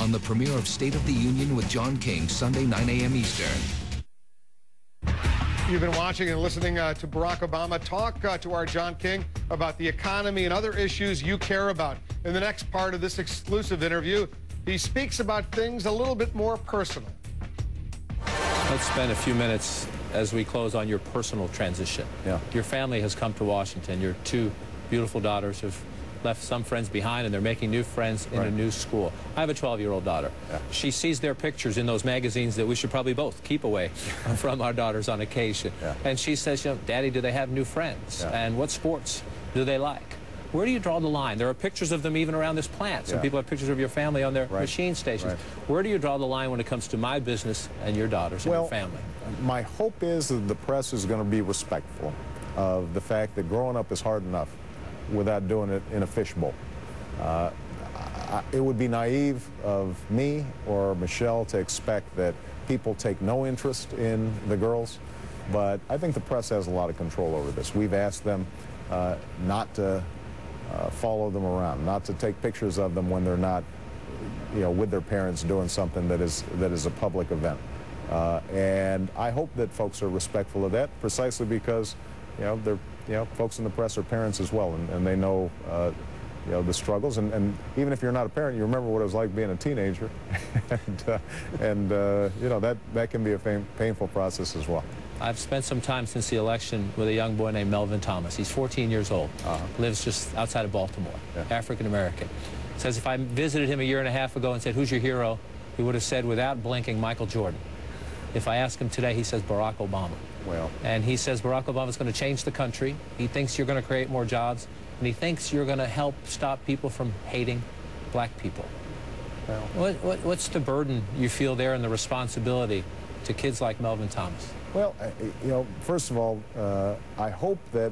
on the premiere of State of the Union with John King, Sunday, 9 a.m. Eastern. You've been watching and listening to Barack Obama talk to our John King about the economy and other issues you care about. In the next part of this exclusive interview, he speaks about things a little bit more personal. Let's spend a few minutes as we close on your personal transition. Yeah. Your family has come to Washington. Your two beautiful daughters have left some friends behind, and they're making new friends in a new school. I have a 12-year-old daughter. Yeah. She sees their pictures in those magazines that we should probably both keep away from our daughters on occasion. Yeah. And she says, you know, Daddy, do they have new friends? Yeah. And what sports do they like? Where do you draw the line? There are pictures of them even around this plant. Some people have pictures of your family on their machine stations. Where do you draw the line when it comes to my business and your daughters and your family? My hope is that the press is going to be respectful of the fact that growing up is hard enough without doing it in a fishbowl. It would be naive of me or Michelle to expect that people take no interest in the girls, but I think the press has a lot of control over this. We've asked them not to follow them around, not to take pictures of them when they're not, you know, with their parents doing something that is a public event. And I hope that folks are respectful of that, precisely because, folks in the press are parents as well, and they know, the struggles. And even if you're not a parent, you remember what it was like being a teenager, that can be a painful process as well. I've spent some time since the election with a young boy named Melvin Thomas. He's 14 years old, lives just outside of Baltimore, African-American. Says if I visited him a year and a half ago and said, who's your hero, he would have said, without blinking, Michael Jordan. If I ask him today, he says Barack Obama. Well. And he says Barack Obama's going to change the country. He thinks you're going to create more jobs, and he thinks you're going to help stop people from hating black people. Well. What's the burden you feel there and the responsibility to kids like Melvin Thomas? Well, first of all, I hope that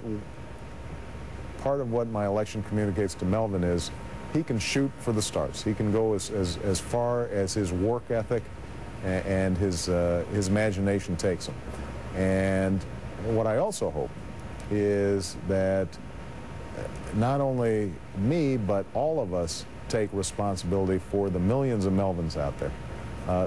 part of what my election communicates to Melvin is he can shoot for the stars. He can go as far as his work ethic and his imagination takes him. And what I also hope is that not only me, but all of us take responsibility for the millions of Melvins out there.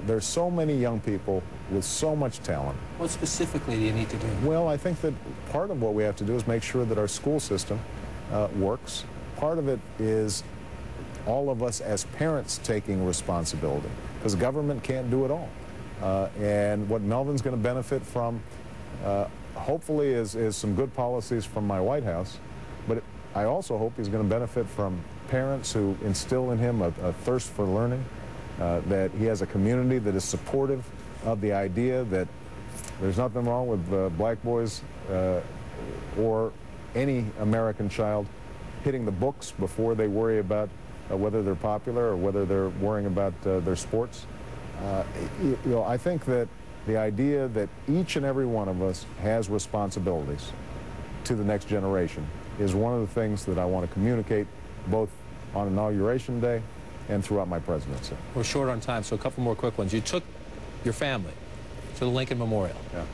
There's so many young people with so much talent. What specifically do you need to do? Well, I think that part of what we have to do is make sure that our school system works. Part of it is all of us as parents taking responsibility, because government can't do it all. And what Melvin's going to benefit from, hopefully, is some good policies from my White House, but I also hope he's going to benefit from parents who instill in him a thirst for learning, that he has a community that is supportive of the idea that there's nothing wrong with black boys or any American child hitting the books before they worry about whether they're popular or whether they're worrying about their sports. I think that the idea that each and every one of us has responsibilities to the next generation is one of the things that I want to communicate both on Inauguration Day and throughout my presidency. We're short on time, so a couple more quick ones. You took your family to the Lincoln Memorial. Yeah.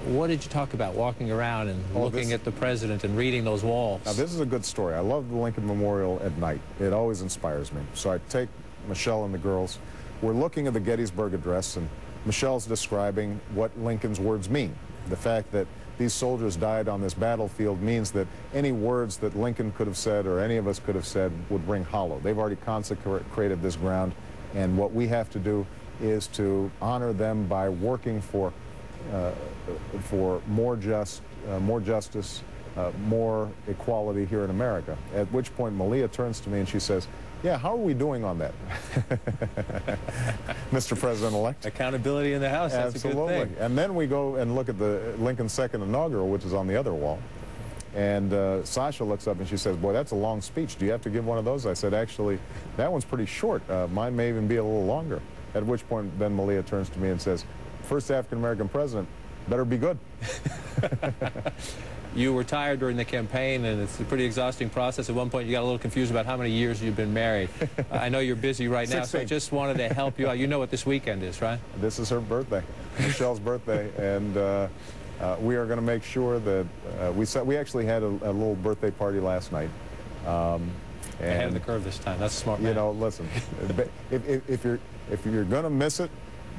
What did you talk about walking around and looking at the president and reading those walls? Now, this is a good story. I love the Lincoln Memorial at night. It always inspires me. So I take Michelle and the girls. We're looking at the Gettysburg Address, and Michelle's describing what Lincoln's words mean. The fact that these soldiers died on this battlefield means that any words that Lincoln could have said or any of us could have said would ring hollow. They've already consecrated this ground, and what we have to do is to honor them by working for more justice, more equality here in America. At which point Malia turns to me and she says, yeah, how are we doing on that, Mr. President-elect? Accountability in the House, that's Absolutely. a good thing. And then we go and look at the Lincoln's second inaugural, which is on the other wall. And Sasha looks up and she says, boy, that's a long speech. Do you have to give one of those? I said, actually, that one's pretty short. Mine may even be a little longer. At which point then Malia turns to me and says, first African-American president, better be good. You were tired during the campaign, and it's a pretty exhausting process. At one point, you got a little confused about how many years you've been married. I know you're busy right now, so I just wanted to help you out. You know what this weekend is, right? This is her birthday, Michelle's birthday, and we are going to make sure that we actually had a little birthday party last night. Ahead of the curve this time. That's a smart man. You know, listen, if you're going to miss it,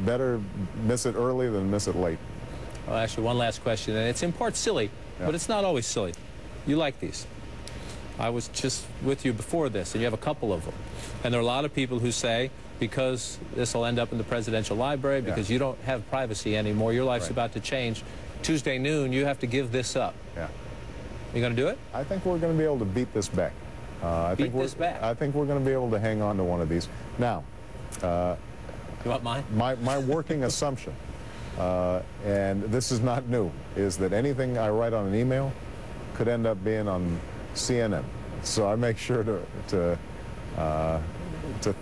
better miss it early than miss it late. Well, actually, one last question, and it's in part silly, but it's not always silly. You like these. I was just with you before this, and you have a couple of them. And there are a lot of people who say, because this will end up in the presidential library, because you don't have privacy anymore, your life's about to change. Tuesday noon, you have to give this up. Yeah. You going to do it? I think we're going to be able to beat this back. I think we're going to be able to hang on to one of these. Now, you want mine? My working assumption, and this is not new, is that anything I write on an email could end up being on CNN. So I make sure to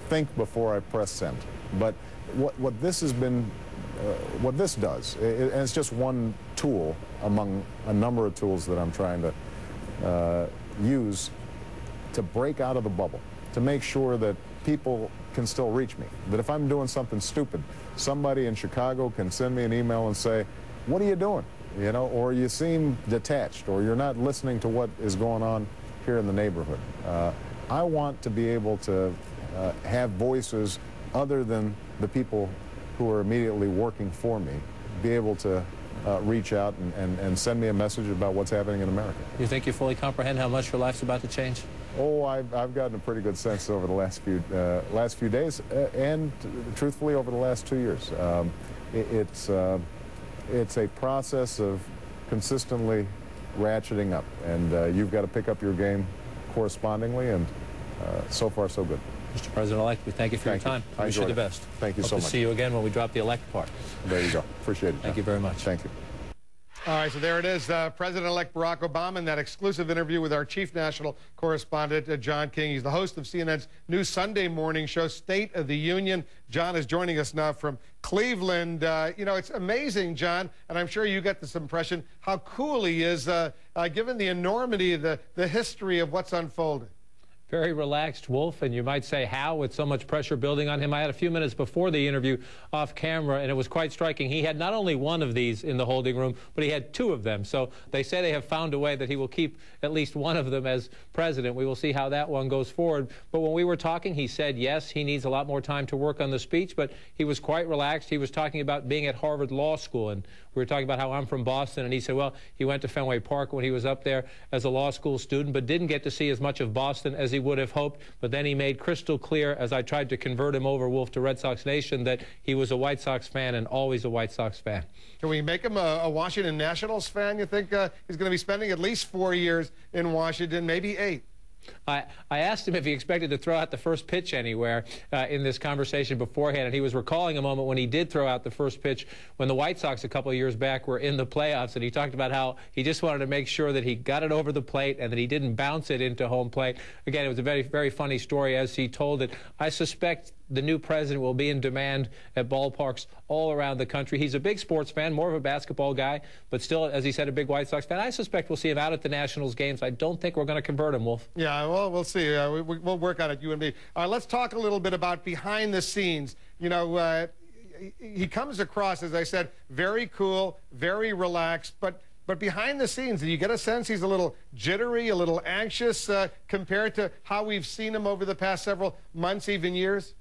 think before I press send. But what this has been, what this does, and it's just one tool among a number of tools that I'm trying to use to break out of the bubble, to make sure that people can still reach me. That if I'm doing something stupid, somebody in Chicago can send me an email and say, "What are you doing?" You know, or you seem detached, or you're not listening to what is going on here in the neighborhood. I want to be able to have voices other than the people who are immediately working for me, be able to reach out and send me a message about what's happening in America. You think you fully comprehend how much your life's about to change? Oh, I've gotten a pretty good sense over the last few days, and truthfully over the last 2 years. It's a process of consistently ratcheting up, and you've got to pick up your game correspondingly, and so far so good. Mr. President-elect, we thank you for your time. I wish you the best. Thank you so much. Hope to see you again when we drop the elect part. There you go. Appreciate it. Thank you very much. Thank you. All right, so there it is, President-elect Barack Obama in that exclusive interview with our chief national correspondent, John King. He's the host of CNN's new Sunday morning show, State of the Union. John is joining us now from Cleveland. You know, it's amazing, John, and I'm sure you get this impression, how cool he is, given the enormity of the history of what's unfolding. Very relaxed, Wolf, and you might say how with so much pressure building on him. I had a few minutes before the interview off camera, and it was quite striking. He had not only one of these in the holding room, but he had two of them. So they say they have found a way that he will keep at least one of them as president. We will see how that one goes forward. But when we were talking, he said, yes, he needs a lot more time to work on the speech, but he was quite relaxed. He was talking about being at Harvard Law School, and we were talking about how I'm from Boston, and he said, well, he went to Fenway Park when he was up there as a law school student, but didn't get to see as much of Boston as he would have hoped. But then he made crystal clear, as I tried to convert him over, Wolf, to Red Sox Nation, that he was a White Sox fan and always a White Sox fan. Can we make him a Washington Nationals fan? You think he's going to be spending at least 4 years in Washington, maybe 8? I asked him if he expected to throw out the first pitch anywhere in this conversation beforehand, and he was recalling a moment when he did throw out the first pitch when the White Sox a couple of years back were in the playoffs, and he talked about how he just wanted to make sure that he got it over the plate and that he didn't bounce it into home plate. Again, it was a very, very funny story as he told it. I suspect the new president will be in demand at ballparks all around the country. He's a big sports fan, more of a basketball guy, but still, as he said, a big White Sox fan. I suspect we'll see him out at the Nationals games. I don't think we're going to convert him, Wolf. Yeah, well, we'll see. We'll work on it, you and me. Let's talk a little bit about behind the scenes. You know, he comes across, as I said, very cool, very relaxed, but behind the scenes, do you get a sense he's a little jittery, a little anxious compared to how we've seen him over the past several months, even years?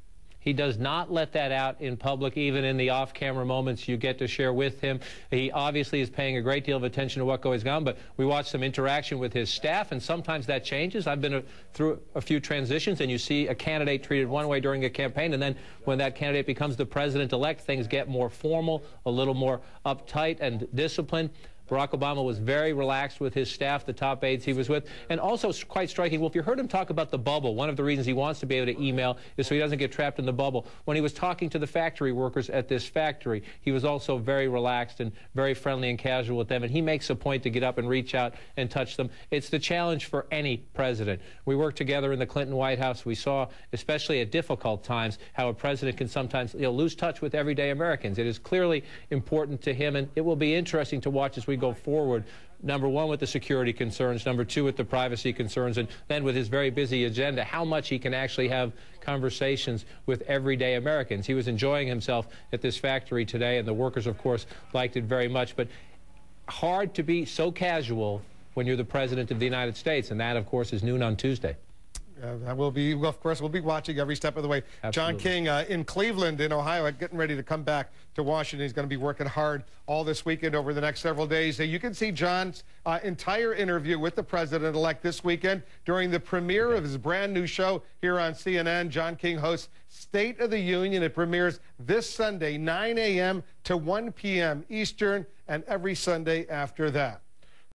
He does not let that out in public, even in the off-camera moments you get to share with him. He obviously is paying a great deal of attention to what goes on, but we watch some interaction with his staff, and sometimes that changes. I've been through a few transitions, and you see a candidate treated one way during a campaign, and then when that candidate becomes the president-elect, things get more formal, a little more uptight and disciplined. Barack Obama was very relaxed with his staff, the top aides he was with, and also quite striking. Well, if you heard him talk about the bubble, one of the reasons he wants to be able to email is so he doesn't get trapped in the bubble. When he was talking to the factory workers at this factory, he was also very relaxed and very friendly and casual with them, and he makes a point to get up and reach out and touch them. It's the challenge for any president. We worked together in the Clinton White House. We saw, especially at difficult times, how a president can sometimes lose touch with everyday Americans. It is clearly important to him, and it will be interesting to watch as we go forward. Number one, with the security concerns. Number two, with the privacy concerns. And then with his very busy agenda, how much he can actually have conversations with everyday Americans. He was enjoying himself at this factory today, and the workers, of course, liked it very much. But hard to be so casual when you're the President of the United States, and that, of course, is noon on Tuesday. Of course, we'll be watching every step of the way. Absolutely. John King in Cleveland, in Ohio, getting ready to come back to Washington. He's going to be working hard all this weekend over the next several days. You can see John's entire interview with the president-elect this weekend during the premiere of his brand new show here on CNN. John King hosts State of the Union. It premieres this Sunday, 9 a.m. to 1 p.m. Eastern, and every Sunday after that.